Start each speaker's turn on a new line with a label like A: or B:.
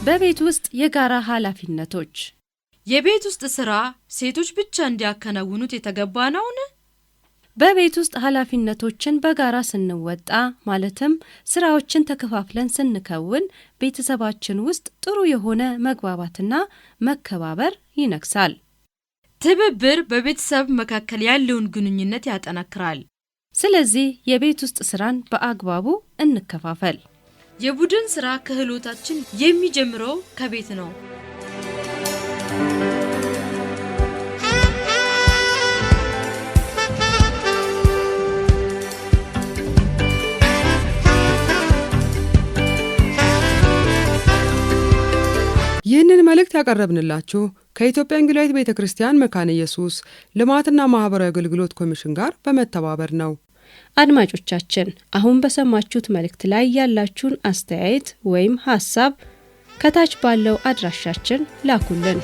A: በቤት ውስጥ የጋራ ኃላፊነቶች
B: የቤት ውስጥ ስራ ሴቶች ብቻ እንዲያከናውኑት የተገባ ነውን?
A: በቤት ውስጥ ኃላፊነቶችን በጋራ ስንወጣ ማለትም ስራዎችን ተከፋፍለን ስንከውን ቤተሰባችን ውስጥ ጥሩ የሆነ መግባባትና መከባበር ይነግሳል።
B: ትብብር በቤተሰብ መካከል ያለውን ግንኙነት ያጠናክራል።
A: ስለዚህ የቤት ውስጥ ስራን በአግባቡ እንከፋፈል።
B: የቡድን ስራ ክህሎታችን የሚጀምረው ከቤት ነው።
C: ይህንን መልእክት ያቀረብንላችሁ ከኢትዮጵያ ወንጌላዊት ቤተክርስቲያን መካነ ኢየሱስ ልማትና ማህበራዊ አገልግሎት ኮሚሽን ጋር በመተባበር ነው።
A: አድማጮቻችን አሁን በሰማችሁት መልእክት ላይ ያላችሁን አስተያየት ወይም ሐሳብ ከታች ባለው አድራሻችን ላኩልን።